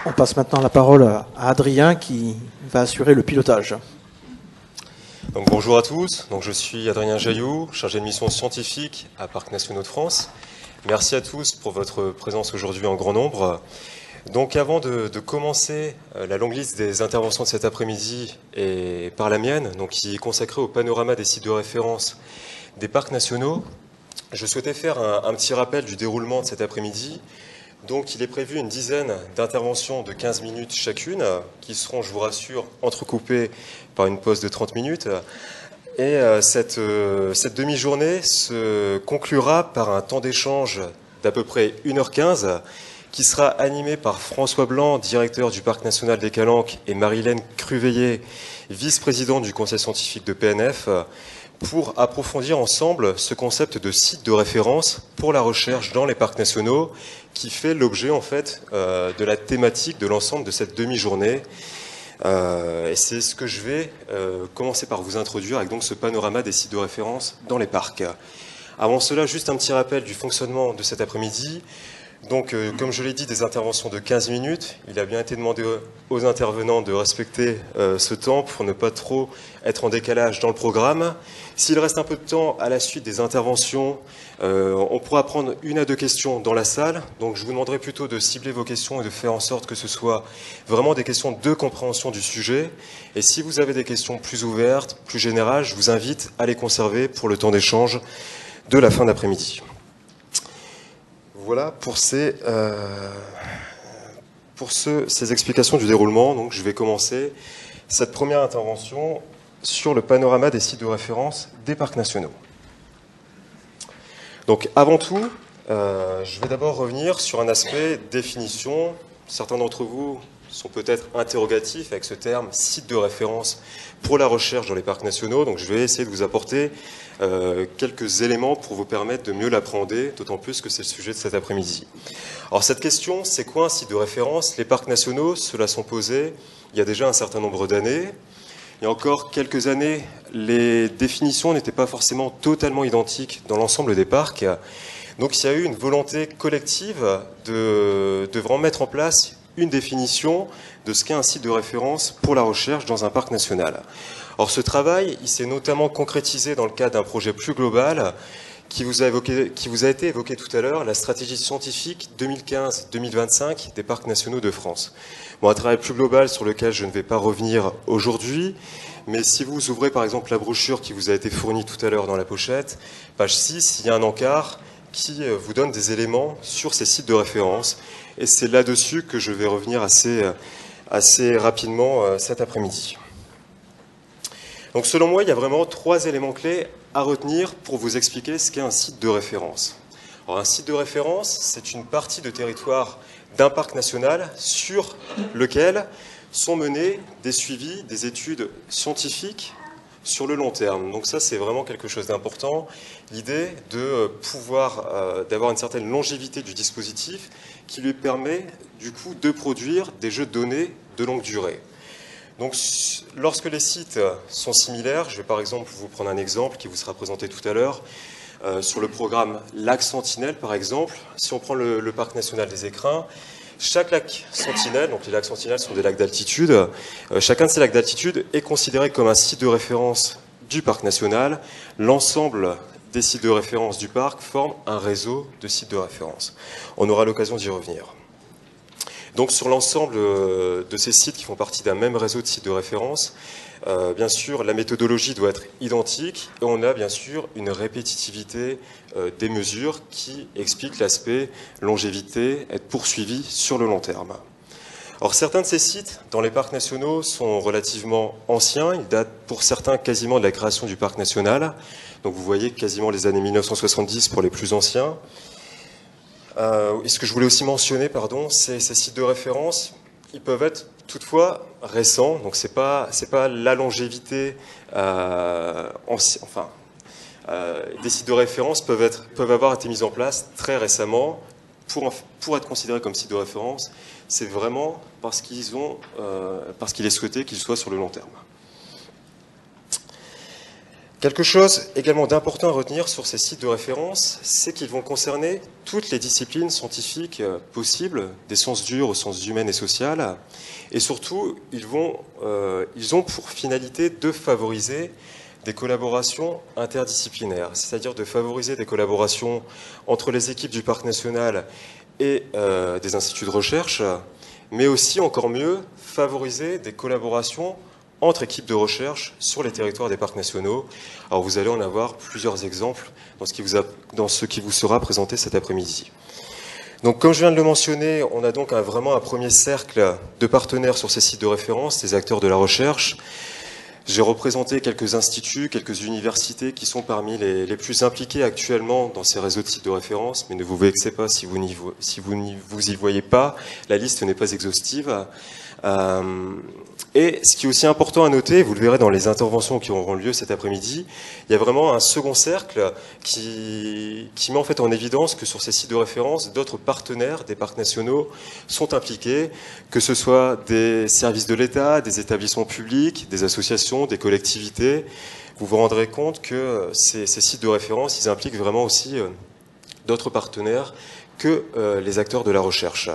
On passe maintenant la parole à Adrien qui va assurer le pilotage. Donc, bonjour à tous, donc, je suis Adrien Jailloux, chargé de mission scientifique à Parcs Nationaux de France. Merci à tous pour votre présence aujourd'hui en grand nombre. Donc avant de commencer la longue liste des interventions de cet après-midi et par la mienne, donc, qui est consacrée au panorama des sites de référence des parcs nationaux, je souhaitais faire un petit rappel du déroulement de cet après-midi. Donc il est prévu une dizaine d'interventions de 15 minutes chacune, qui seront, je vous rassure, entrecoupées par une pause de 30 minutes. Et cette demi-journée se conclura par un temps d'échange d'à peu près 1h15, qui sera animé par François Blanc, directeur du Parc national des Calanques, et Marie-Hélène Cruveillet, vice-présidente du conseil scientifique de PNF, pour approfondir ensemble ce concept de site de référence pour la recherche dans les parcs nationaux, qui fait l'objet en fait de la thématique de l'ensemble de cette demi-journée. Et c'est ce que je vais commencer par vous introduire avec donc ce panorama des sites de référence dans les parcs. Avant cela, juste un petit rappel du fonctionnement de cet après-midi. Donc, comme je l'ai dit, des interventions de 15 minutes. Il a bien été demandé aux intervenants de respecter ce temps pour ne pas trop être en décalage dans le programme. S'il reste un peu de temps à la suite des interventions, on pourra prendre 1 à 2 questions dans la salle. Donc, je vous demanderai plutôt de cibler vos questions et de faire en sorte que ce soit vraiment des questions de compréhension du sujet. Et si vous avez des questions plus ouvertes, plus générales, je vous invite à les conserver pour le temps d'échange de la fin d'après-midi. Voilà pour ces explications du déroulement. Donc, je vais commencer cette première intervention sur le panorama des sites de référence des parcs nationaux. Donc, avant tout, je vais d'abord revenir sur un aspect définition. Certains d'entre vous sont peut-être interrogatifs avec ce terme site de référence pour la recherche dans les parcs nationaux. Donc, je vais essayer de vous apporter quelques éléments pour vous permettre de mieux l'appréhender, d'autant plus que c'est le sujet de cet après-midi. Alors cette question, c'est quoi un site de référence? Les parcs nationaux se la sont posés il y a déjà un certain nombre d'années. Il y a encore quelques années, les définitions n'étaient pas forcément totalement identiques dans l'ensemble des parcs. Donc il y a eu une volonté collective de vraiment mettre en place une définition de ce qu'est un site de référence pour la recherche dans un parc national. Or, ce travail, il s'est notamment concrétisé dans le cadre d'un projet plus global qui vous a été évoqué tout à l'heure, la stratégie scientifique 2015-2025 des parcs nationaux de France. Bon, un travail plus global sur lequel je ne vais pas revenir aujourd'hui, mais si vous ouvrez par exemple la brochure qui vous a été fournie tout à l'heure dans la pochette, page 6, il y a un encart qui vous donne des éléments sur ces sites de référence, et c'est là-dessus que je vais revenir assez rapidement cet après-midi. Donc selon moi, il y a vraiment 3 éléments clés à retenir pour vous expliquer ce qu'est un site de référence. Alors, un site de référence, c'est une partie de territoire d'un parc national sur lequel sont menés des suivis, des études scientifiques sur le long terme. Donc ça, c'est vraiment quelque chose d'important. L'idée de pouvoir, d'avoir une certaine longévité du dispositif qui lui permet du coup de produire des jeux de données de longue durée. Donc, lorsque les sites sont similaires, je vais par exemple vous prendre un exemple qui vous sera présenté tout à l'heure, sur le programme Lac Sentinelle par exemple, si on prend le parc national des Écrins, chaque lac Sentinelle, donc les lacs Sentinelles sont des lacs d'altitude, chacun de ces lacs d'altitude est considéré comme un site de référence du parc national. L'ensemble des sites de référence du parc forment un réseau de sites de référence. On aura l'occasion d'y revenir. Donc sur l'ensemble de ces sites qui font partie d'un même réseau de sites de référence, bien sûr, la méthodologie doit être identique et on a bien sûr une répétitivité des mesures qui explique l'aspect longévité, être poursuivi sur le long terme. Alors certains de ces sites dans les parcs nationaux sont relativement anciens, ils datent pour certains quasiment de la création du parc national, donc vous voyez quasiment les années 1970 pour les plus anciens. Et ce que je voulais aussi mentionner, c'est ces sites de référence, ils peuvent être toutefois récents, donc c'est pas la longévité, des sites de référence peuvent avoir été mis en place très récemment pour être considérés comme sites de référence. C'est vraiment parce qu'il est souhaité qu'ils soient sur le long terme. Quelque chose également d'important à retenir sur ces sites de référence, c'est qu'ils vont concerner toutes les disciplines scientifiques possibles, des sciences dures aux sciences humaines et sociales, et surtout, ils ont pour finalité de favoriser des collaborations interdisciplinaires, c'est-à-dire de favoriser des collaborations entre les équipes du Parc national et des instituts de recherche, mais aussi, encore mieux, favoriser des collaborations entre équipes de recherche sur les territoires des parcs nationaux. Alors vous allez en avoir plusieurs exemples dans ce qui vous sera présenté cet après-midi. Donc comme je viens de le mentionner, on a donc vraiment un premier cercle de partenaires sur ces sites de référence, des acteurs de la recherche. J'ai représenté quelques instituts, quelques universités qui sont parmi les plus impliqués actuellement dans ces réseaux de sites de référence, mais ne vous vexez pas si vous y voyez pas, la liste n'est pas exhaustive. Et ce qui est aussi important à noter, vous le verrez dans les interventions qui auront lieu cet après-midi, il y a vraiment un second cercle qui met en fait en évidence que sur ces sites de référence, d'autres partenaires des parcs nationaux sont impliqués, que ce soit des services de l'État, des établissements publics, des associations, des collectivités. Vous vous rendrez compte que ces sites de référence, ils impliquent vraiment aussi d'autres partenaires que les acteurs de la recherche.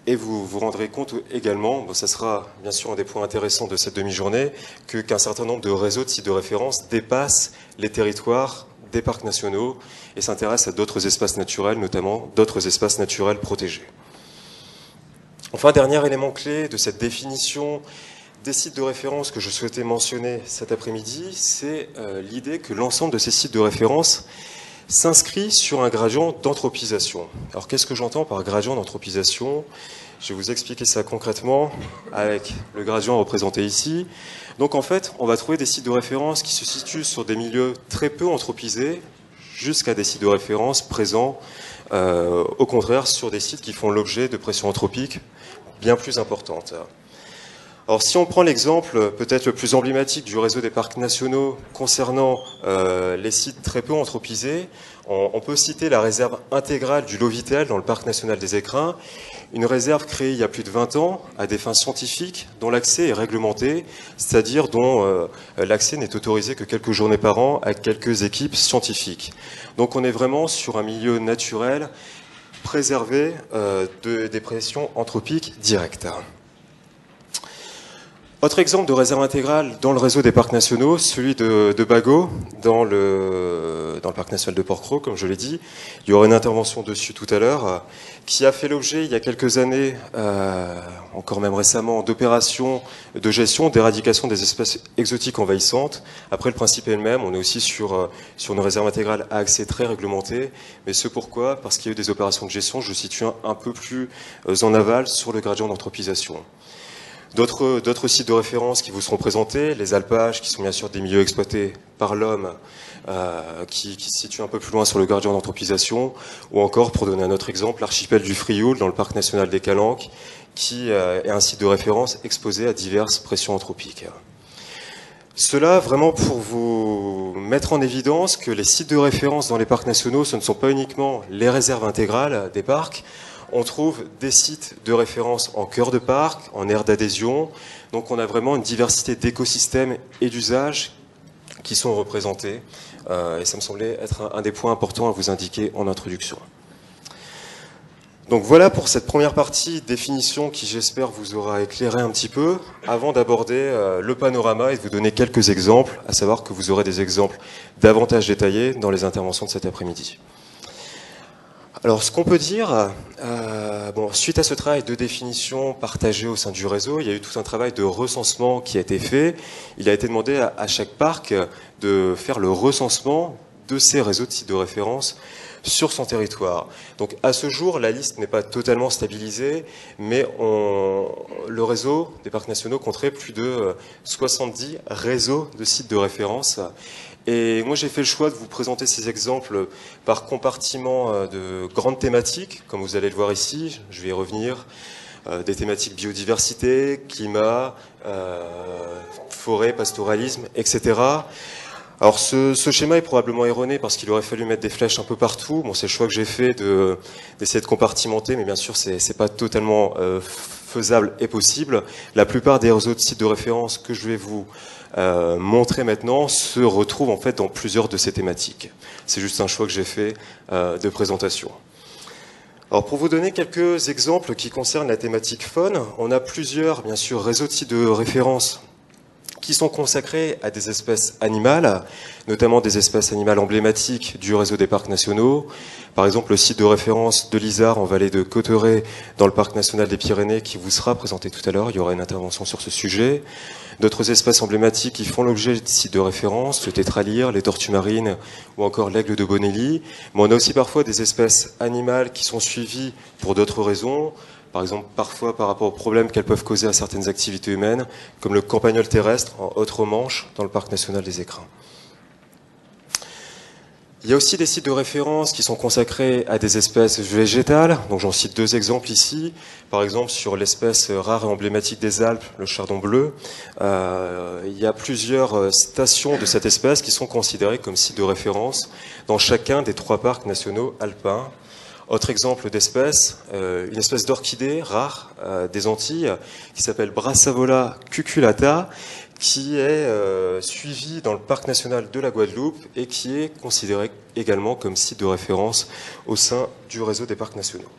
Et vous vous rendrez compte également, ça sera bien sûr un des points intéressants de cette demi-journée, qu'un certain nombre de réseaux de sites de référence dépassent les territoires des parcs nationaux et s'intéressent à d'autres espaces naturels, notamment d'autres espaces naturels protégés. Enfin, dernier élément clé de cette définition des sites de référence que je souhaitais mentionner cet après-midi, c'est l'idée que l'ensemble de ces sites de référence s'inscrit sur un gradient d'anthropisation. Alors qu'est-ce que j'entends par gradient d'anthropisation? Je vais vous expliquer ça concrètement avec le gradient représenté ici. Donc en fait, on va trouver des sites de référence qui se situent sur des milieux très peu anthropisés, jusqu'à des sites de référence présents, au contraire, sur des sites qui font l'objet de pressions anthropiques bien plus importantes. Alors si on prend l'exemple peut-être le plus emblématique du réseau des parcs nationaux concernant les sites très peu anthropisés, on peut citer la réserve intégrale du Lovitel dans le parc national des Écrins, une réserve créée il y a plus de 20 ans à des fins scientifiques dont l'accès est réglementé, c'est-à-dire dont l'accès n'est autorisé que quelques journées par an à quelques équipes scientifiques. Donc on est vraiment sur un milieu naturel préservé des pressions anthropiques directes. Autre exemple de réserve intégrale dans le réseau des parcs nationaux, celui de Bagot, dans le parc national de Porquerolles, comme je l'ai dit. Il y aura une intervention dessus tout à l'heure, qui a fait l'objet il y a quelques années, encore même récemment, d'opérations de gestion, d'éradication des espèces exotiques envahissantes. Après, le principe est le même, on est aussi sur une réserve intégrale à accès très réglementé, mais ce pourquoi? Parce qu'il y a eu des opérations de gestion, je situe un peu plus en aval sur le gradient d'anthropisation. D'autres sites de référence qui vous seront présentés, les alpages, qui sont bien sûr des milieux exploités par l'homme, qui se situent un peu plus loin sur le gradient d'anthropisation, ou encore, pour donner un autre exemple, l'archipel du Frioul, dans le parc national des Calanques, qui est un site de référence exposé à diverses pressions anthropiques. Cela vraiment pour vous mettre en évidence que les sites de référence dans les parcs nationaux, ce ne sont pas uniquement les réserves intégrales des parcs. On trouve des sites de référence en cœur de parc, en aire d'adhésion. Donc on a vraiment une diversité d'écosystèmes et d'usages qui sont représentés. Et ça me semblait être un des points importants à vous indiquer en introduction. Donc voilà pour cette première partie, définition qui j'espère vous aura éclairé un petit peu, avant d'aborder le panorama et de vous donner quelques exemples, à savoir que vous aurez des exemples davantage détaillés dans les interventions de cet après-midi. Alors ce qu'on peut dire, suite à ce travail de définition partagé au sein du réseau, il y a eu tout un travail de recensement qui a été fait. Il a été demandé à chaque parc de faire le recensement de ces réseaux de sites de référence sur son territoire. Donc à ce jour, la liste n'est pas totalement stabilisée, mais le réseau des parcs nationaux compterait plus de 70 réseaux de sites de référence. Et moi j'ai fait le choix de vous présenter ces exemples par compartiment de grandes thématiques, comme vous allez le voir ici, je vais y revenir, des thématiques biodiversité, climat, forêt, pastoralisme, etc. Alors ce schéma est probablement erroné parce qu'il aurait fallu mettre des flèches un peu partout. Bon, c'est le choix que j'ai fait d'essayer de compartimenter, mais bien sûr c'est pas totalement faisable et possible. La plupart des autres sites de référence que je vais vous montrer maintenant se retrouvent en fait dans plusieurs de ces thématiques. C'est juste un choix que j'ai fait de présentation. Alors pour vous donner quelques exemples qui concernent la thématique faune, on a plusieurs, bien sûr, réseaux de sites de référence qui sont consacrés à des espèces animales, notamment des espèces animales emblématiques du réseau des parcs nationaux. Par exemple, le site de référence de l'Isard en vallée de Cauterets dans le parc national des Pyrénées qui vous sera présenté tout à l'heure. Il y aura une intervention sur ce sujet. D'autres espèces emblématiques qui font l'objet de sites de référence, le tétralyre, les tortues marines ou encore l'aigle de Bonelli. Mais on a aussi parfois des espèces animales qui sont suivies pour d'autres raisons. Par exemple, parfois par rapport aux problèmes qu'elles peuvent causer à certaines activités humaines, comme le campagnol terrestre en Haute-Romanche, dans le parc national des Écrins. Il y a aussi des sites de référence qui sont consacrés à des espèces végétales, donc j'en cite deux exemples ici. Par exemple, sur l'espèce rare et emblématique des Alpes, le chardon bleu, il y a plusieurs stations de cette espèce qui sont considérées comme sites de référence dans chacun des 3 parcs nationaux alpins. Autre exemple d'espèce, une espèce d'orchidée rare des Antilles qui s'appelle Brassavola cuculata, qui est suivie dans le parc national de la Guadeloupe et qui est considérée également comme site de référence au sein du réseau des parcs nationaux.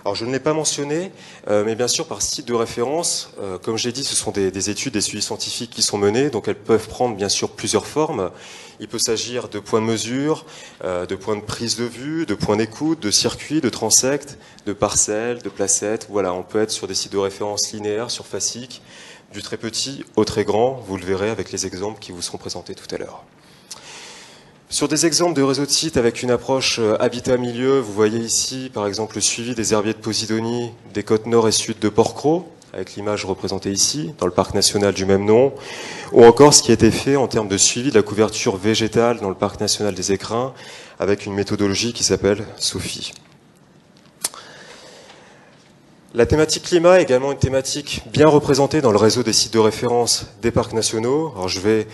Alors je ne l'ai pas mentionné, mais bien sûr par site de référence, comme j'ai dit, ce sont des études, des suivis scientifiques qui sont menés, donc elles peuvent prendre bien sûr plusieurs formes. Il peut s'agir de points de mesure, de points de prise de vue, de points d'écoute, de circuits, de transects, de parcelles, de placettes. Voilà, on peut être sur des sites de référence linéaires, sur fasciques, du très petit au très grand, vous le verrez avec les exemples qui vous seront présentés tout à l'heure. Sur des exemples de réseaux de sites avec une approche habitat-milieu, vous voyez ici par exemple le suivi des herbiers de Posidonie des côtes nord et sud de Port-Cros, avec l'image représentée ici, dans le parc national du même nom, ou encore ce qui a été fait en termes de suivi de la couverture végétale dans le parc national des Écrins, avec une méthodologie qui s'appelle SOPHI. La thématique climat est également une thématique bien représentée dans le réseau des sites de référence des parcs nationaux. Alors je vais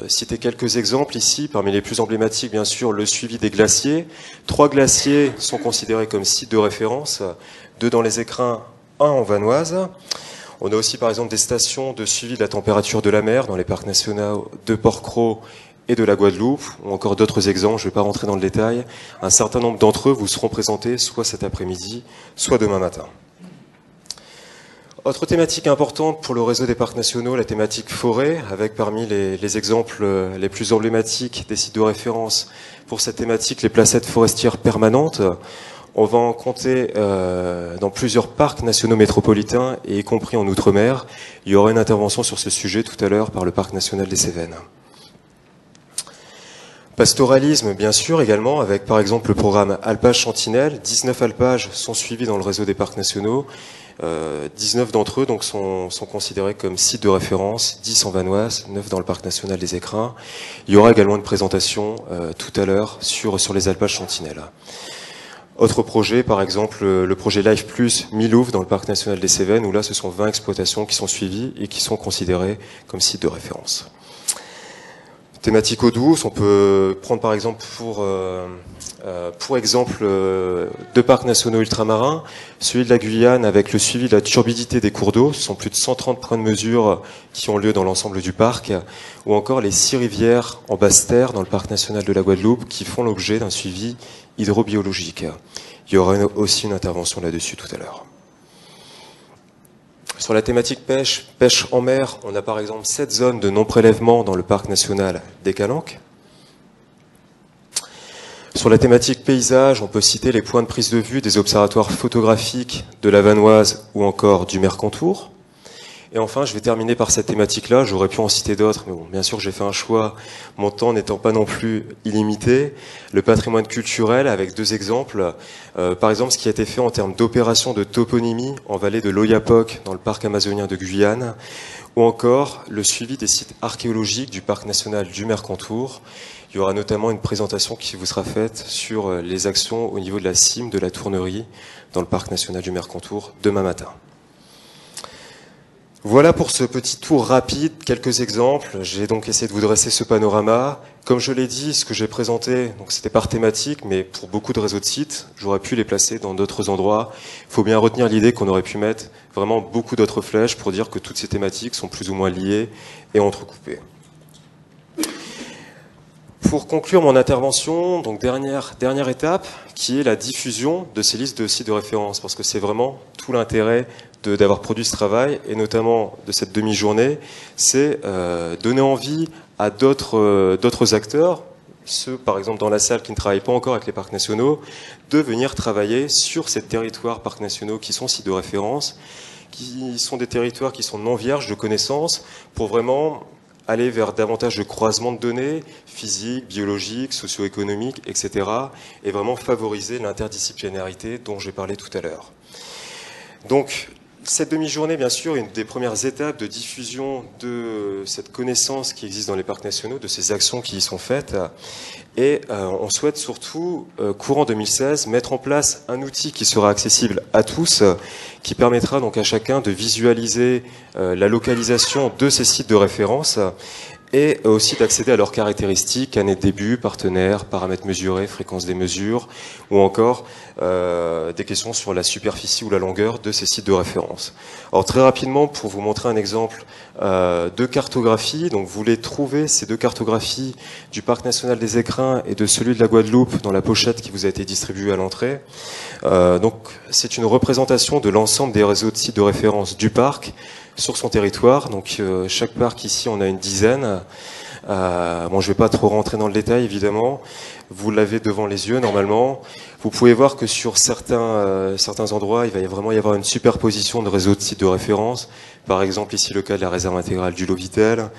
citer quelques exemples ici, parmi les plus emblématiques bien sûr le suivi des glaciers. 3 glaciers sont considérés comme sites de référence, 2 dans les Écrins, 1 en Vanoise. On a aussi par exemple des stations de suivi de la température de la mer dans les parcs nationaux de Port-Cros et de la Guadeloupe, ou encore d'autres exemples, je ne vais pas rentrer dans le détail. Un certain nombre d'entre eux vous seront présentés soit cet après-midi, soit demain matin. Autre thématique importante pour le réseau des parcs nationaux, la thématique forêt, avec parmi les exemples les plus emblématiques des sites de référence pour cette thématique, les placettes forestières permanentes. On va en compter dans plusieurs parcs nationaux métropolitains, et y compris en Outre-mer. Il y aura une intervention sur ce sujet tout à l'heure par le parc national des Cévennes. Pastoralisme, bien sûr, également, avec par exemple le programme Alpage Sentinelle. 19 alpages sont suivis dans le réseau des parcs nationaux. 19 d'entre eux donc, sont considérés comme sites de référence, 10 en Vanoise, 9 dans le parc national des Écrins. Il y aura également une présentation tout à l'heure sur les alpages sentinelles. Autre projet, par exemple, le projet Life Plus Milouf dans le parc national des Cévennes, où là ce sont 20 exploitations qui sont suivies et qui sont considérées comme sites de référence. Thématique eau douce, on peut prendre par exemple pour exemple 2 parcs nationaux ultramarins, celui de la Guyane avec le suivi de la turbidité des cours d'eau, ce sont plus de 130 points de mesure qui ont lieu dans l'ensemble du parc, ou encore les 6 rivières en basse-terre dans le parc national de la Guadeloupe qui font l'objet d'un suivi hydrobiologique. Il y aura aussi une intervention là-dessus tout à l'heure. Sur la thématique pêche en mer, on a par exemple 7 zones de non-prélèvement dans le parc national des Calanques. Sur la thématique paysage, on peut citer les points de prise de vue des observatoires photographiques de la Vanoise ou encore du Mercantour. Et enfin, je vais terminer par cette thématique-là. J'aurais pu en citer d'autres, mais bon, bien sûr, j'ai fait un choix, mon temps n'étant pas non plus illimité. Le patrimoine culturel, avec 2 exemples. Par exemple, ce qui a été fait en termes d'opération de toponymie en vallée de l'Oyapock, dans le parc amazonien de Guyane, ou encore le suivi des sites archéologiques du parc national du Mercantour. Il y aura notamment une présentation qui vous sera faite sur les actions au niveau de la cime de la Tournerie, dans le parc national du Mercantour, demain matin. Voilà pour ce petit tour rapide, quelques exemples. J'ai donc essayé de vous dresser ce panorama. Comme je l'ai dit, ce que j'ai présenté, donc c'était par thématique, mais pour beaucoup de réseaux de sites, j'aurais pu les placer dans d'autres endroits. Il faut bien retenir l'idée qu'on aurait pu mettre vraiment beaucoup d'autres flèches pour dire que toutes ces thématiques sont plus ou moins liées et entrecoupées. Pour conclure mon intervention, donc dernière étape, qui est la diffusion de ces listes de sites de référence, parce que c'est vraiment tout l'intérêt d'avoir produit ce travail, et notamment de cette demi-journée, c'est donner envie à d'autres acteurs, ceux par exemple dans la salle qui ne travaillent pas encore avec les parcs nationaux, de venir travailler sur ces territoires parcs nationaux qui sont sites de référence, qui sont des territoires qui sont non vierges de connaissances, pour vraiment aller vers davantage de croisement de données physiques, biologiques, socio-économiques, etc. et vraiment favoriser l'interdisciplinarité dont j'ai parlé tout à l'heure. Donc, cette demi-journée, bien sûr, est une des premières étapes de diffusion de cette connaissance qui existe dans les parcs nationaux, de ces actions qui y sont faites. Et on souhaite surtout, courant 2016, mettre en place un outil qui sera accessible à tous, qui permettra donc à chacun de visualiser la localisation de ces sites de référence et aussi d'accéder à leurs caractéristiques, année de début, partenaires, paramètres mesurés, fréquence des mesures, ou encore des questions sur la superficie ou la longueur de ces sites de référence. Alors très rapidement, pour vous montrer un exemple de cartographie, donc vous voulez trouver ces deux cartographies du Parc national des Écrins et de celui de la Guadeloupe dans la pochette qui vous a été distribuée à l'entrée. Donc c'est une représentation de l'ensemble des réseaux de sites de référence du parc sur son territoire. Donc chaque parc ici, on a une dizaine. Bon, je ne vais pas trop rentrer dans le détail, évidemment. Vous l'avez devant les yeux, normalement. Vous pouvez voir que sur certains endroits, il va vraiment y avoir une superposition de réseaux de sites de référence. Par exemple, ici, le cas de la réserve intégrale du Lovitel.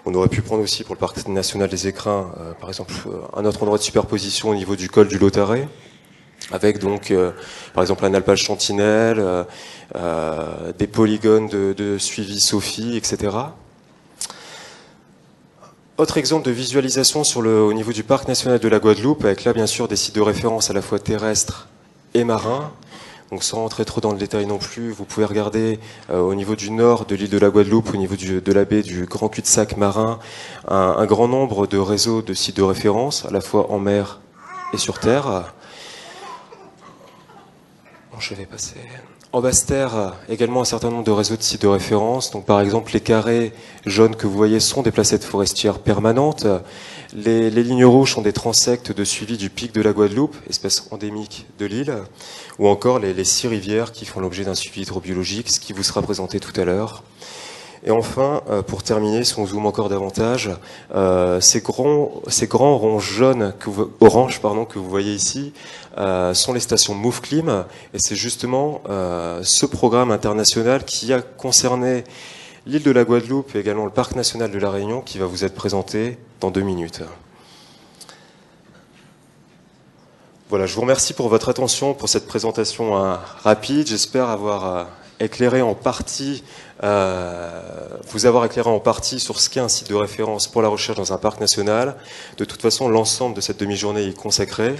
On aurait pu prendre aussi pour le Parc national des Écrins, par exemple, un autre endroit de superposition au niveau du col du Lotaré, avec donc, par exemple, un alpage sentinelle, des polygones de suivi SOFI, etc. Autre exemple de visualisation au niveau du Parc national de la Guadeloupe, avec là, bien sûr, des sites de référence à la fois terrestres et marins. Donc, sans rentrer trop dans le détail non plus, vous pouvez regarder au niveau du nord de l'île de la Guadeloupe, au niveau de la baie du Grand Cul-de-Sac marin, un grand nombre de réseaux de sites de référence, à la fois en mer et sur terre. Je vais passer. En Basse-Terre, également un certain nombre de réseaux de sites de référence. Donc, par exemple, les carrés jaunes que vous voyez sont des placettes forestières permanentes. Les lignes rouges sont des transects de suivi du pic de la Guadeloupe, espèce endémique de l'île, ou encore les 6 rivières qui font l'objet d'un suivi hydrobiologique, ce qui vous sera présenté tout à l'heure. Et enfin, pour terminer, si on zoome encore davantage, ces grands ronds jaunes orange que vous voyez ici sont les stations MoveClim, et c'est justement ce programme international qui a concerné l'île de la Guadeloupe et également le Parc national de la Réunion qui va vous être présenté dans 2 minutes. Voilà, je vous remercie pour votre attention, pour cette présentation rapide. J'espère avoir éclairé en partie, vous avoir éclairé en partie sur ce qu'est un site de référence pour la recherche dans un parc national. De toute façon, l'ensemble de cette demi-journée est consacré.